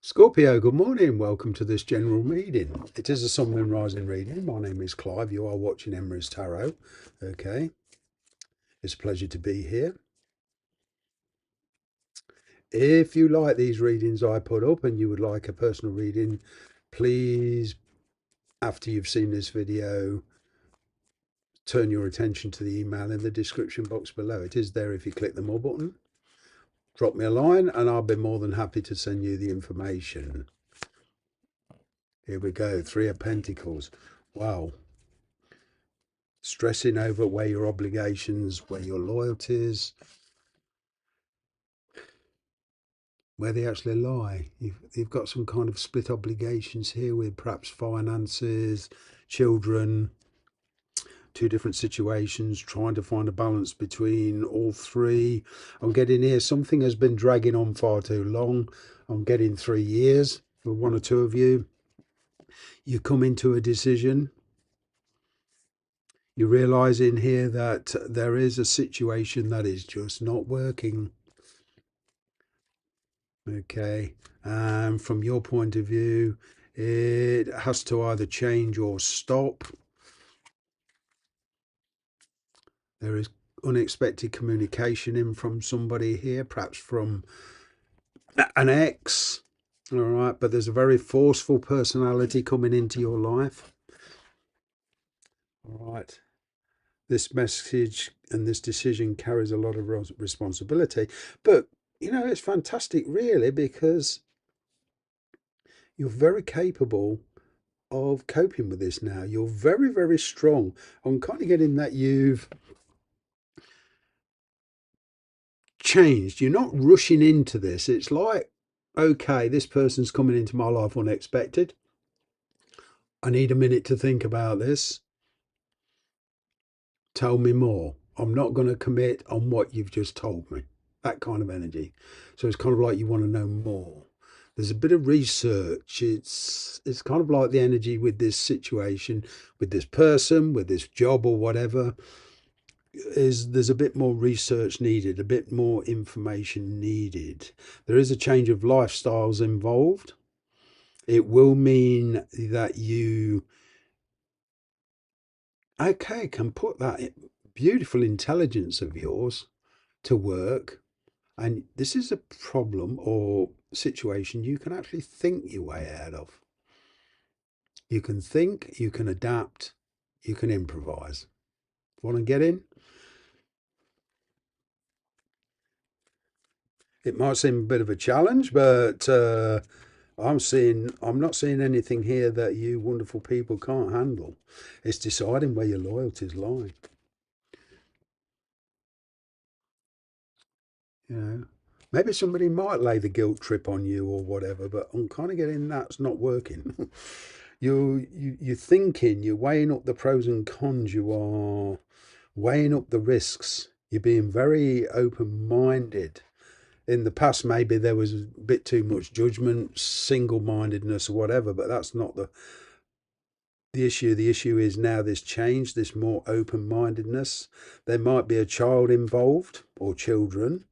Scorpio, good morning. Welcome to this general reading. It is a Sun, Moon, Rising reading. My name is Clive. You are watching Emma's Tarot. Okay. It's a pleasure to be here. If you like these readings I put up and you would like a personal reading, please, after you've seen this video, turn your attention to the email in the description box below. It is there if you click the more button. Drop me a line and I'll be more than happy to send you the information. Here we go. Three of Pentacles. Wow. Stressing over where your obligations, where your loyalties, where they actually lie. You've got some kind of split obligations here with perhaps finances, children, two different situations, trying to find a balance between all three. I'm getting here, something has been dragging on far too long. I'm getting 3 years for one or two of you. You come into a decision. You realise in here that there is a situation that is just not working. Okay, and from your point of view, it has to either change or stop. There is unexpected communication in from somebody here, perhaps from an ex. All right, but there's a very forceful personality coming into your life. All right. This message and this decision carries a lot of responsibility, but it's fantastic, really, because you're very capable of coping with this now. You're very, very strong. I'm kind of getting that you've changed. You're not rushing into this. It's like, okay, this person's coming into my life unexpected. I need a minute to think about this. Tell me more. I'm not going to commit on what you've just told me. That kind of energy. So it's kind of like you want to know more. There's a bit of research. It's kind of like the energy with this situation, with this person, with this job or whatever. There's a bit more research needed, a bit more information needed. There is a change of lifestyles involved. It will mean that you, okay, can put that beautiful intelligence of yours to work. And this is a problem or situation you can actually think your way out of. You can think, you can adapt, you can improvise. Want to get in? It might seem a bit of a challenge, but I'm not seeing anything here that you wonderful people can't handle. It's deciding where your loyalties lie. You know, maybe somebody might lay the guilt trip on you or whatever, but I'm kind of getting that's not working. You're thinking, you're weighing up the pros and cons, you are weighing up the risks. You're being very open-minded. In the past, maybe there was a bit too much judgment, single-mindedness or whatever, but that's not the issue. The issue is now this change, this more open-mindedness. There might be a child involved or children.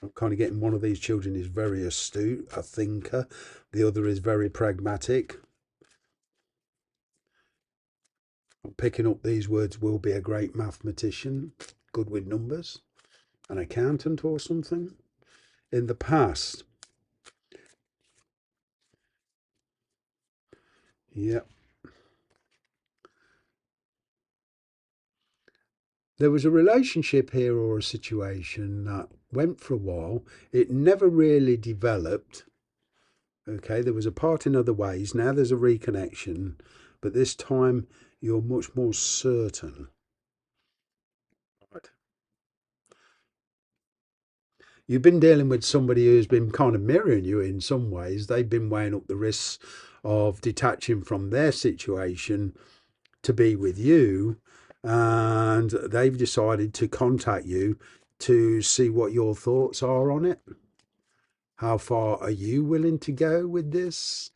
I'm kind of getting one of these children is very astute, a thinker. The other is very pragmatic. I'm picking up these words: will be a great mathematician, good with numbers, an accountant or something. In the past, yeah, there was a relationship here or a situation that went for a while. It never really developed. Okay, there was a part in other ways. Now there's a reconnection, but this time you're much more certain. Right. You've been dealing with somebody who's been kind of mirroring you in some ways. They've been weighing up the risks of detaching from their situation to be with you, and they've decided to contact you to see what your thoughts are on it. How far are you willing to go with this?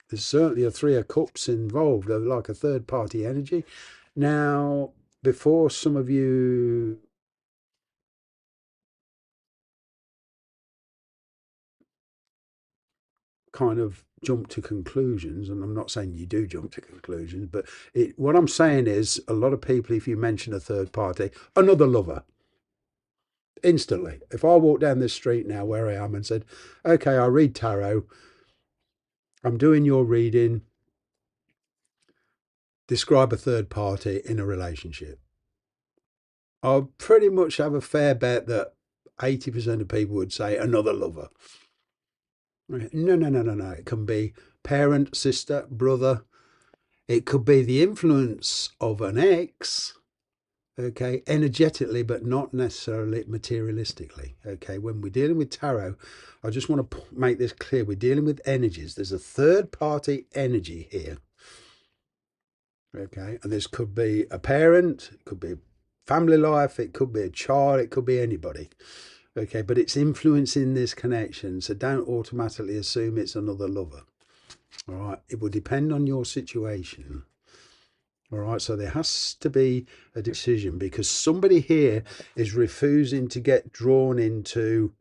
There's certainly a Three of Cups involved, like a third party energy. Now, before some of you kind of jump to conclusions, and I'm not saying you do jump to conclusions, but what I'm saying is a lot of people, if you mention a third party, another lover, instantly. If I walk down this street now where I am and said, okay, I read tarot, I'm doing your reading, describe a third party in a relationship, I'll pretty much have a fair bet that 80% of people would say another lover. No, no, no, no, no. It can be parent, sister, brother. It could be the influence of an ex, okay, energetically, but not necessarily materialistically. Okay, when we're dealing with tarot, I just want to make this clear. We're dealing with energies. There's a third party energy here. Okay, and this could be a parent, it could be family life, it could be a child, it could be anybody. Okay, but it's influencing this connection, so don't automatically assume it's another lover. All right, it will depend on your situation. All right, so there has to be a decision because somebody here is refusing to get drawn into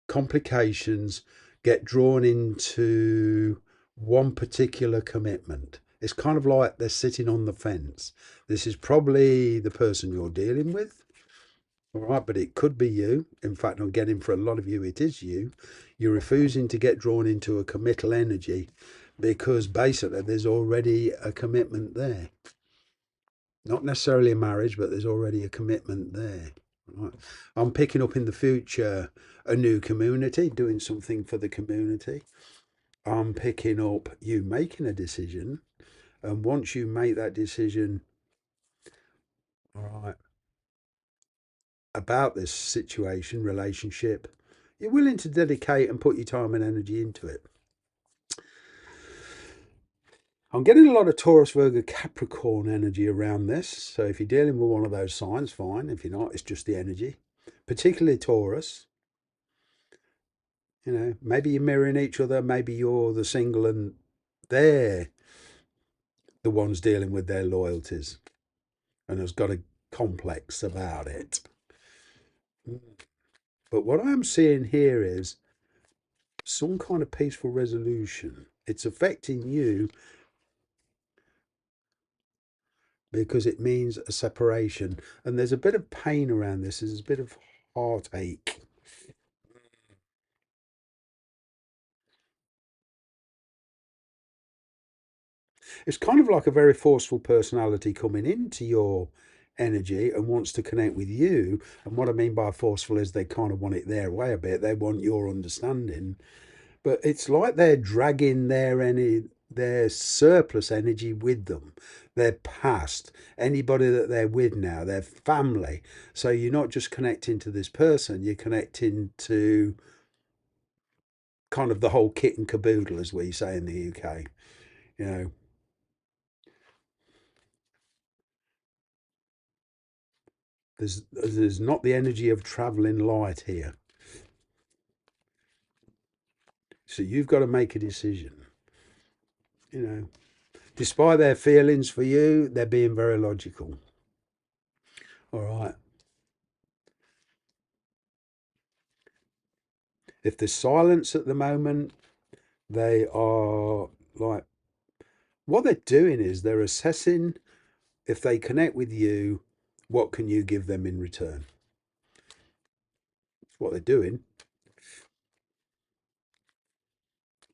complications, get drawn into one particular commitment. It's kind of like they're sitting on the fence. This is probably the person you're dealing with. All right, but it could be you. In fact, I'm getting for a lot of you, it is you. You're refusing to get drawn into a committal energy because basically there's already a commitment there. Not necessarily a marriage, but there's already a commitment there. Right. I'm picking up in the future a new community, doing something for the community. I'm picking up you making a decision. And once you make that decision, all right, about this situation, relationship, you're willing to dedicate and put your time and energy into it. I'm getting a lot of Taurus, Virgo, Capricorn energy around this. So if you're dealing with one of those signs, fine. If you're not, it's just the energy. Particularly Taurus. You know, maybe you're mirroring each other. Maybe you're the single and they're the ones dealing with their loyalties and has got a complex about it. But what I'm seeing here is some kind of peaceful resolution. It's affecting you because it means a separation. And there's a bit of pain around this. There's a bit of heartache. It's kind of like a very forceful personality coming into your energy and wants to connect with you. And what I mean by forceful is they kind of want it their way a bit. They want your understanding. But it's like they're dragging their surplus energy with them, their past, anybody that they're with now, their family. So you're not just connecting to this person, you're connecting to kind of the whole kit and caboodle, as we say in the UK. You know, there's not the energy of traveling light here. So you've got to make a decision. You know, despite their feelings for you, they're being very logical. All right. If there's silence at the moment, they are like, what they're doing is they're assessing if they connect with you, what can you give them in return? That's what they're doing.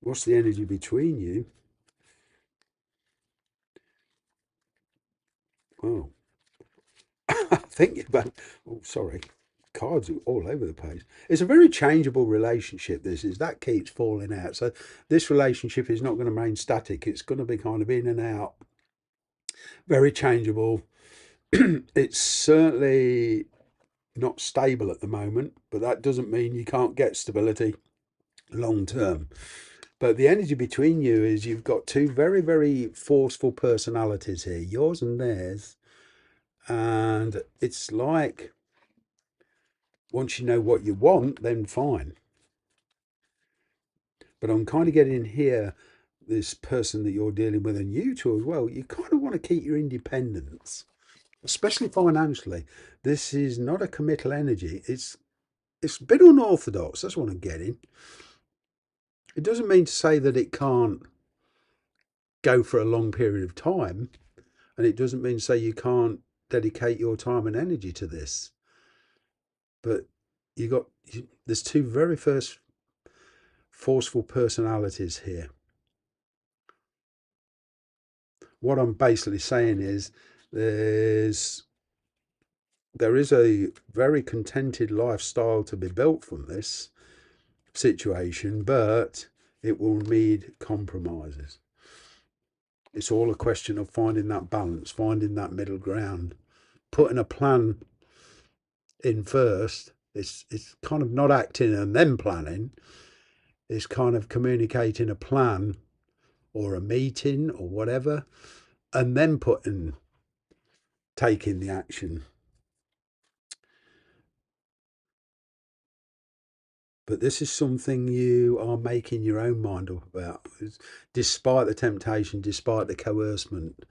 What's the energy between you? Oh, I think about, oh, sorry, cards are all over the place. It's a very changeable relationship. This is that keeps falling out. So this relationship is not going to remain static. It's going to be kind of in and out, very changeable. It's certainly not stable at the moment, but that doesn't mean you can't get stability long term. But the energy between you is you've got two very, very forceful personalities here, yours and theirs. And it's like once you know what you want, then fine. But I'm kind of getting here this person that you're dealing with and you two as well. You kind of want to keep your independence, especially financially. This is not a committal energy. It's a bit unorthodox. That's what I'm getting. It doesn't mean to say that it can't go for a long period of time, and it doesn't mean to say you can't dedicate your time and energy to this. But you got there's two very first forceful personalities here. What I'm basically saying is there is a very contented lifestyle to be built from this situation, but it will need compromises. It's all a question of finding that balance, finding that middle ground, putting a plan in first. It's kind of not acting and then planning. It's kind of communicating a plan or a meeting or whatever, and then taking the action. But this is something you are making your own mind up about, despite the temptation, despite the coercement.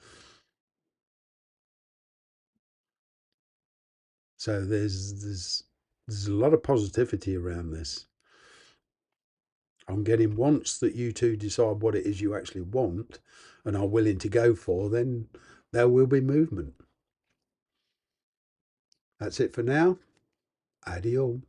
So there's a lot of positivity around this. I'm getting, once that you two decide what it is you actually want and are willing to go for, then there will be movement. That's it for now. Adios.